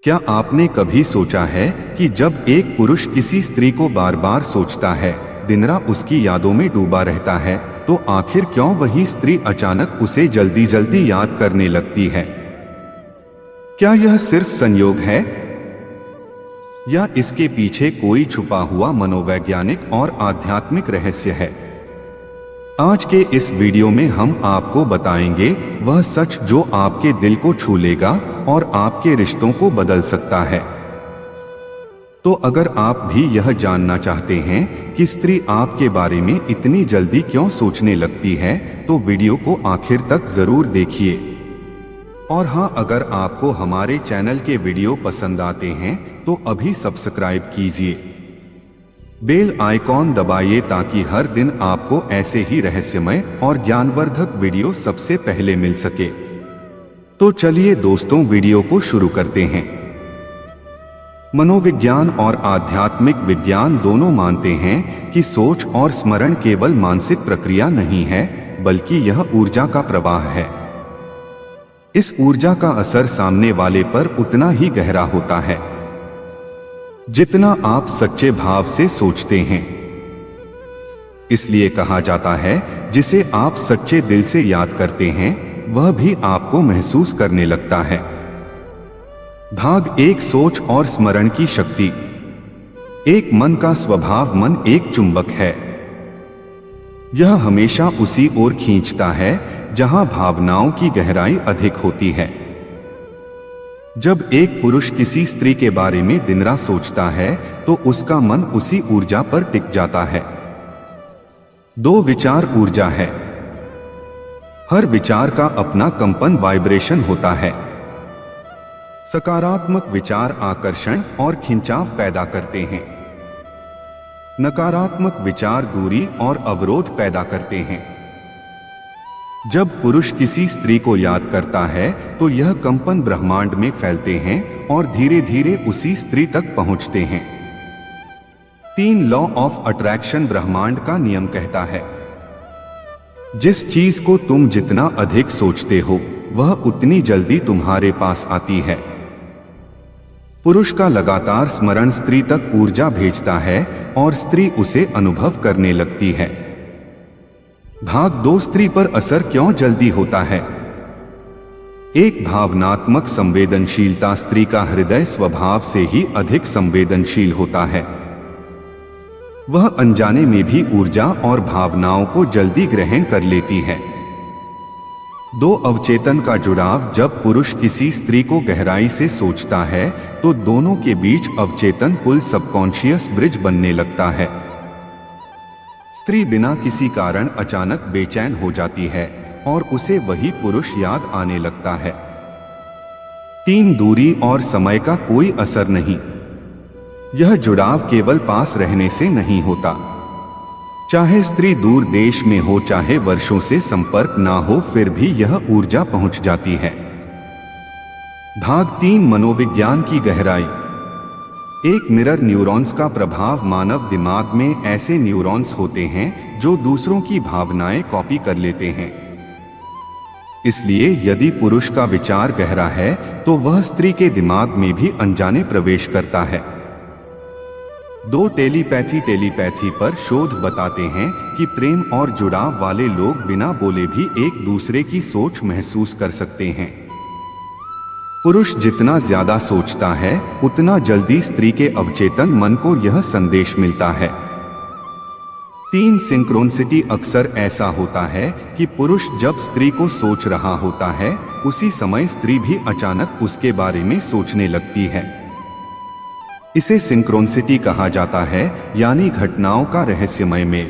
क्या आपने कभी सोचा है कि जब एक पुरुष किसी स्त्री को बार बार सोचता है, दिन रात उसकी यादों में डूबा रहता है, तो आखिर क्यों वही स्त्री अचानक उसे जल्दी जल्दी याद करने लगती है? क्या यह सिर्फ संयोग है या इसके पीछे कोई छुपा हुआ मनोवैज्ञानिक और आध्यात्मिक रहस्य है? आज के इस वीडियो में हम आपको बताएंगे वह सच जो आपके दिल को छू लेगा और आपके रिश्तों को बदल सकता है। तो अगर आप भी यह जानना चाहते हैं कि स्त्री आपके बारे में इतनी जल्दी क्यों सोचने लगती है, तो वीडियो को आखिर तक जरूर देखिए। और हाँ, अगर आपको हमारे चैनल के वीडियो पसंद आते हैं तो अभी सब्सक्राइब कीजिए, बेल आइकॉन दबाइए ताकि हर दिन आपको ऐसे ही रहस्यमय और ज्ञानवर्धक वीडियो सबसे पहले मिल सके। तो चलिए दोस्तों, वीडियो को शुरू करते हैं। मनोविज्ञान और आध्यात्मिक विज्ञान दोनों मानते हैं कि सोच और स्मरण केवल मानसिक प्रक्रिया नहीं है, बल्कि यह ऊर्जा का प्रवाह है। इस ऊर्जा का असर सामने वाले पर उतना ही गहरा होता है जितना आप सच्चे भाव से सोचते हैं। इसलिए कहा जाता है, जिसे आप सच्चे दिल से याद करते हैं वह भी आपको महसूस करने लगता है। भाग एक, सोच और स्मरण की शक्ति। एक मन का स्वभाव, मन एक चुंबक है। यह हमेशा उसी ओर खींचता है जहां भावनाओं की गहराई अधिक होती है। जब एक पुरुष किसी स्त्री के बारे में दिन रात सोचता है तो उसका मन उसी ऊर्जा पर टिक जाता है। दो, विचार ऊर्जा है। हर विचार का अपना कंपन, वाइब्रेशन होता है। सकारात्मक विचार आकर्षण और खिंचाव पैदा करते हैं। नकारात्मक विचार दूरी और अवरोध पैदा करते हैं। जब पुरुष किसी स्त्री को याद करता है तो यह कंपन ब्रह्मांड में फैलते हैं और धीरे धीरे उसी स्त्री तक पहुंचते हैं। 3, लॉ ऑफ अट्रैक्शन। ब्रह्मांड का नियम कहता है, जिस चीज को तुम जितना अधिक सोचते हो वह उतनी जल्दी तुम्हारे पास आती है। पुरुष का लगातार स्मरण स्त्री तक ऊर्जा भेजता है और स्त्री उसे अनुभव करने लगती है। भाग 2, स्त्री पर असर क्यों जल्दी होता है। एक, भावनात्मक संवेदनशीलता। स्त्री का हृदय स्वभाव से ही अधिक संवेदनशील होता है। वह अनजाने में भी ऊर्जा और भावनाओं को जल्दी ग्रहण कर लेती है। 2, अवचेतन का जुड़ाव। जब पुरुष किसी स्त्री को गहराई से सोचता है तो दोनों के बीच अवचेतन पुल, सबकॉन्शियस ब्रिज बनने लगता है। स्त्री बिना किसी कारण अचानक बेचैन हो जाती है और उसे वही पुरुष याद आने लगता है। 3, दूरी और समय का कोई असर नहीं। यह जुड़ाव केवल पास रहने से नहीं होता। चाहे स्त्री दूर देश में हो, चाहे वर्षों से संपर्क ना हो, फिर भी यह ऊर्जा पहुंच जाती है। भाग 3, मनोविज्ञान की गहराई। एक, मिरर न्यूरॉन्स का प्रभाव। मानव दिमाग में ऐसे न्यूरॉन्स होते हैं जो दूसरों की भावनाएं कॉपी कर लेते हैं। इसलिए यदि पुरुष का विचार गहरा है तो वह स्त्री के दिमाग में भी अनजाने प्रवेश करता है। 2, टेलीपैथी पर शोध बताते हैं कि प्रेम और जुड़ाव वाले लोग बिना बोले भी एक दूसरे की सोच महसूस कर सकते हैं। पुरुष जितना ज्यादा सोचता है उतना जल्दी स्त्री के अवचेतन मन को यह संदेश मिलता है। 3, सिंक्रोनिसिटी। अक्सर ऐसा होता है कि पुरुष जब स्त्री को सोच रहा होता है उसी समय स्त्री भी अचानक उसके बारे में सोचने लगती है। इसे सिंक्रोनिसिटी कहा जाता है, यानी घटनाओं का रहस्यमय मेल।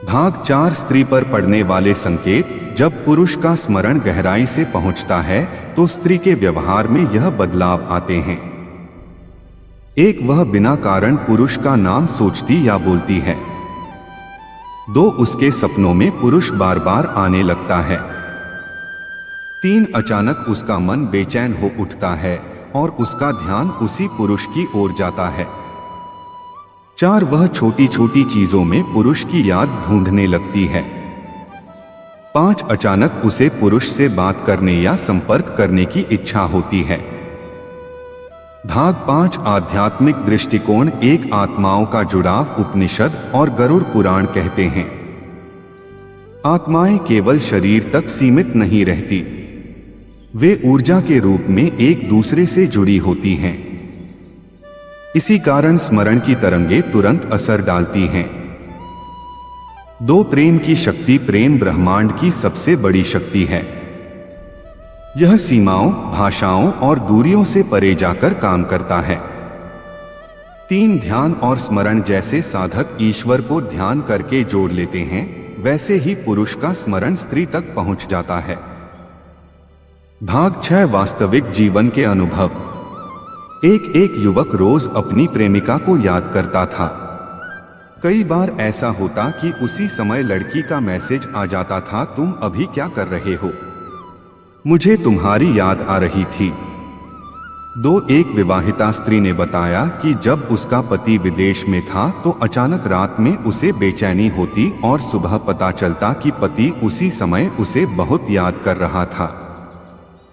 भाग 4, स्त्री पर पड़ने वाले संकेत। जब पुरुष का स्मरण गहराई से पहुंचता है तो स्त्री के व्यवहार में यह बदलाव आते हैं। एक, वह बिना कारण पुरुष का नाम सोचती या बोलती है। 2, उसके सपनों में पुरुष बार बार आने लगता है। 3, अचानक उसका मन बेचैन हो उठता है और उसका ध्यान उसी पुरुष की ओर जाता है। 4, वह छोटी छोटी चीजों में पुरुष की याद ढूंढने लगती है। 5, अचानक उसे पुरुष से बात करने या संपर्क करने की इच्छा होती है। भाग 5 आध्यात्मिक दृष्टिकोण। एक आत्माओं का जुड़ाव। उपनिषद और गरुड़ पुराण कहते हैं आत्माएं केवल शरीर तक सीमित नहीं रहती, वे ऊर्जा के रूप में एक दूसरे से जुड़ी होती हैं। इसी कारण स्मरण की तरंगे तुरंत असर डालती हैं। दो, प्रेम की शक्ति। प्रेम ब्रह्मांड की सबसे बड़ी शक्ति है। यह सीमाओं, भाषाओं और दूरियों से परे जाकर काम करता है। 3, ध्यान और स्मरण। जैसे साधक ईश्वर को ध्यान करके जोड़ लेते हैं, वैसे ही पुरुष का स्मरण स्त्री तक पहुंच जाता है। भाग 6 वास्तविक जीवन के अनुभव। एक युवक रोज अपनी प्रेमिका को याद करता था। कई बार ऐसा होता कि उसी समय लड़की का मैसेज आ जाता था, तुम अभी क्या कर रहे हो, मुझे तुम्हारी याद आ रही थी। 2, एक विवाहिता स्त्री ने बताया कि जब उसका पति विदेश में था तो अचानक रात में उसे बेचैनी होती और सुबह पता चलता कि पति उसी समय उसे बहुत याद कर रहा था।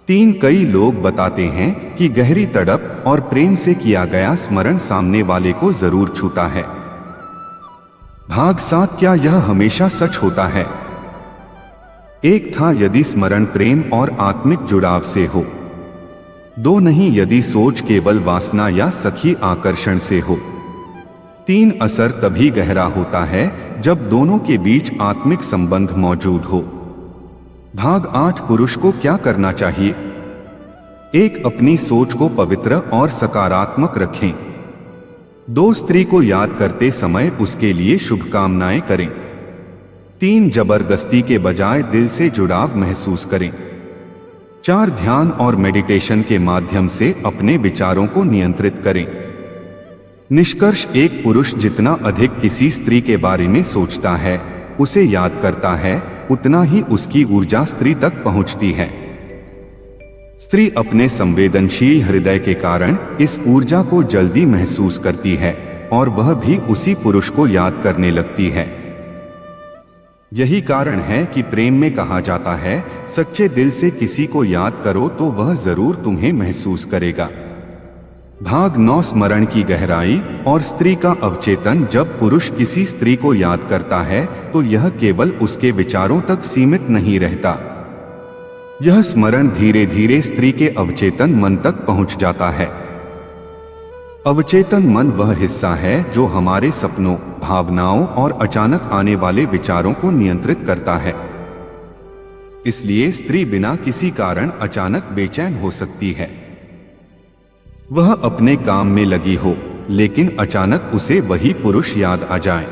3, कई लोग बताते हैं कि गहरी तड़प और प्रेम से किया गया स्मरण सामने वाले को जरूर छूता है। भाग 7, क्या यह हमेशा सच होता है? एक था, यदि स्मरण प्रेम और आत्मिक जुड़ाव से हो। 2, नहीं, यदि सोच केवल वासना या सखी आकर्षण से हो। 3, असर तभी गहरा होता है जब दोनों के बीच आत्मिक संबंध मौजूद हो। भाग 8, पुरुष को क्या करना चाहिए? 1, अपनी सोच को पवित्र और सकारात्मक रखें। 2, स्त्री को याद करते समय उसके लिए शुभकामनाएं करें। 3, जबरदस्ती के बजाय दिल से जुड़ाव महसूस करें। 4, ध्यान और मेडिटेशन के माध्यम से अपने विचारों को नियंत्रित करें। निष्कर्ष, एक पुरुष जितना अधिक किसी स्त्री के बारे में सोचता है, उसे याद करता है, उतना ही उसकी ऊर्जा स्त्री तक पहुंचती है। स्त्री अपने संवेदनशील हृदय के कारण इस ऊर्जा को जल्दी महसूस करती है और वह भी उसी पुरुष को याद करने लगती है। यही कारण है कि प्रेम में कहा जाता है, सच्चे दिल से किसी को याद करो तो वह जरूर तुम्हें महसूस करेगा। भाग 9, स्मरण की गहराई और स्त्री का अवचेतन। जब पुरुष किसी स्त्री को याद करता है तो यह केवल उसके विचारों तक सीमित नहीं रहता। यह स्मरण धीरे धीरे स्त्री के अवचेतन मन तक पहुंच जाता है। अवचेतन मन वह हिस्सा है जो हमारे सपनों, भावनाओं और अचानक आने वाले विचारों को नियंत्रित करता है। इसलिए स्त्री बिना किसी कारण अचानक बेचैन हो सकती है। वह अपने काम में लगी हो, लेकिन अचानक उसे वही पुरुष याद आ जाए।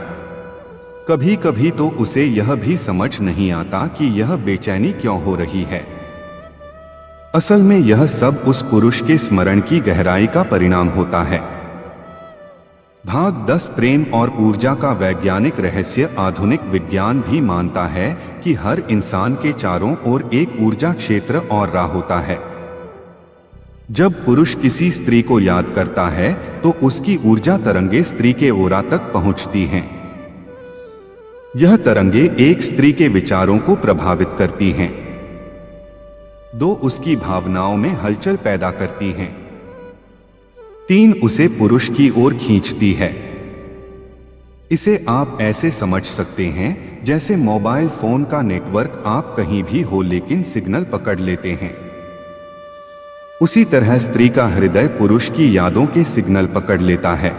कभी कभी तो उसे यह भी समझ नहीं आता कि यह बेचैनी क्यों हो रही है। असल में यह सब उस पुरुष के स्मरण की गहराई का परिणाम होता है। भाग 10, प्रेम और ऊर्जा का वैज्ञानिक रहस्य। आधुनिक विज्ञान भी मानता है कि हर इंसान के चारों ओर एक ऊर्जा क्षेत्र और रहा होता है। जब पुरुष किसी स्त्री को याद करता है तो उसकी ऊर्जा तरंगे स्त्री के ओरा तक पहुंचती हैं। यह तरंगे एक स्त्री के विचारों को प्रभावित करती हैं। 2, उसकी भावनाओं में हलचल पैदा करती हैं। 3, उसे पुरुष की ओर खींचती है। इसे आप ऐसे समझ सकते हैं जैसे मोबाइल फोन का नेटवर्क, आप कहीं भी हो लेकिन सिग्नल पकड़ लेते हैं। उसी तरह स्त्री का हृदय पुरुष की यादों के सिग्नल पकड़ लेता है।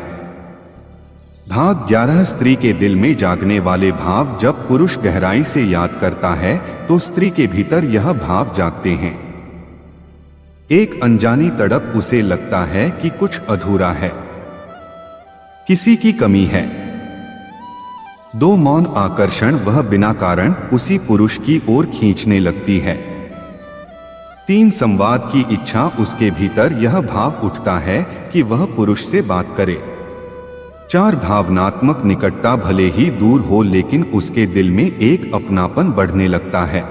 भाग 11, स्त्री के दिल में जागने वाले भाव। जब पुरुष गहराई से याद करता है तो स्त्री के भीतर यह भाव जागते हैं। एक अनजानी तड़प, उसे लगता है कि कुछ अधूरा है, किसी की कमी है। 2, मौन आकर्षण, वह बिना कारण उसी पुरुष की ओर खींचने लगती है। 3, संवाद की इच्छा, उसके भीतर यह भाव उठता है कि वह पुरुष से बात करे। 4, भावनात्मक निकटता, भले ही दूर हो लेकिन उसके दिल में एक अपनापन बढ़ने लगता है।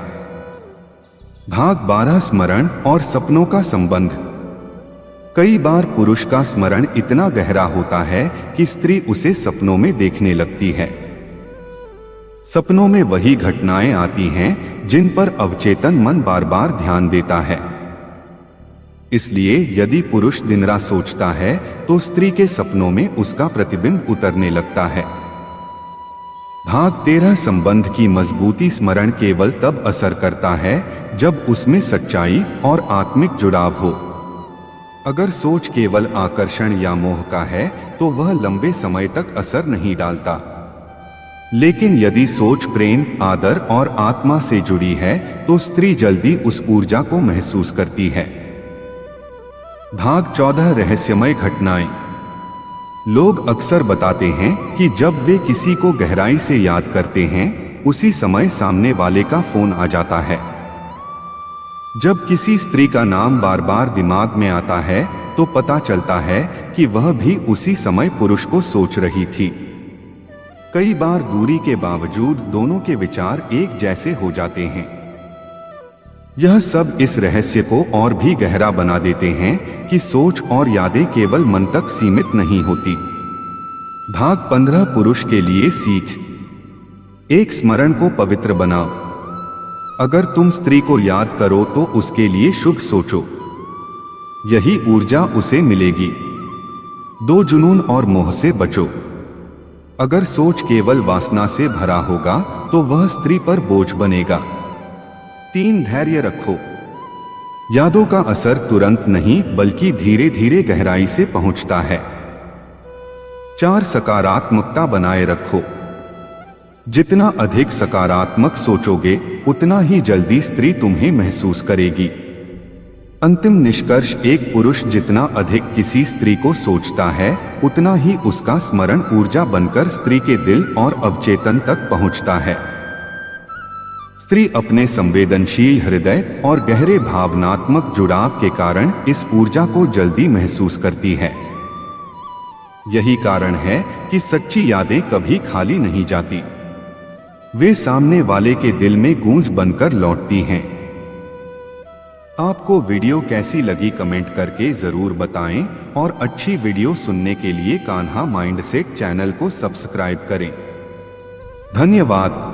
भाग 12, स्मरण और सपनों का संबंध। कई बार पुरुष का स्मरण इतना गहरा होता है कि स्त्री उसे सपनों में देखने लगती है। सपनों में वही घटनाएं आती हैं जिन पर अवचेतन मन बार बार ध्यान देता है। इसलिए यदि पुरुष दिन रात सोचता है तो स्त्री के सपनों में उसका प्रतिबिंब उतरने लगता है। भाग 13 संबंध की मजबूती। स्मरण केवल तब असर करता है जब उसमें सच्चाई और आत्मिक जुड़ाव हो। अगर सोच केवल आकर्षण या मोह का है तो वह लंबे समय तक असर नहीं डालता। लेकिन यदि सोच प्रेम, आदर और आत्मा से जुड़ी है तो स्त्री जल्दी उस ऊर्जा को महसूस करती है। भाग 14 रहस्यमय घटनाएं। लोग अक्सर बताते हैं कि जब वे किसी को गहराई से याद करते हैं उसी समय सामने वाले का फोन आ जाता है। जब किसी स्त्री का नाम बार बार दिमाग में आता है तो पता चलता है कि वह भी उसी समय पुरुष को सोच रही थी। कई बार दूरी के बावजूद दोनों के विचार एक जैसे हो जाते हैं। यह सब इस रहस्य को और भी गहरा बना देते हैं कि सोच और यादें केवल मन तक सीमित नहीं होती। भाग 15 पुरुष के लिए सीख। एक स्मरण को पवित्र बनाओ। अगर तुम स्त्री को याद करो तो उसके लिए शुभ सोचो, यही ऊर्जा उसे मिलेगी। दो जुनून और मोह से बचो। अगर सोच केवल वासना से भरा होगा तो वह स्त्री पर बोझ बनेगा। 3 धैर्य रखो। यादों का असर तुरंत नहीं बल्कि धीरे धीरे गहराई से पहुंचता है। 4 सकारात्मकता बनाए रखो। जितना अधिक सकारात्मक सोचोगे उतना ही जल्दी स्त्री तुम्हें महसूस करेगी। अंतिम निष्कर्ष। एक पुरुष जितना अधिक किसी स्त्री को सोचता है उतना ही उसका स्मरण ऊर्जा बनकर स्त्री के दिल और अवचेतन तक पहुंचता है। स्त्री अपने संवेदनशील हृदय और गहरे भावनात्मक जुड़ाव के कारण इस ऊर्जा को जल्दी महसूस करती है। यही कारण है कि सच्ची यादें कभी खाली नहीं जाती, वे सामने वाले के दिल में गूंज बनकर लौटती हैं। आपको वीडियो कैसी लगी कमेंट करके जरूर बताएं और अच्छी वीडियो सुनने के लिए कान्हा माइंडसेट चैनल को सब्सक्राइब करें। धन्यवाद।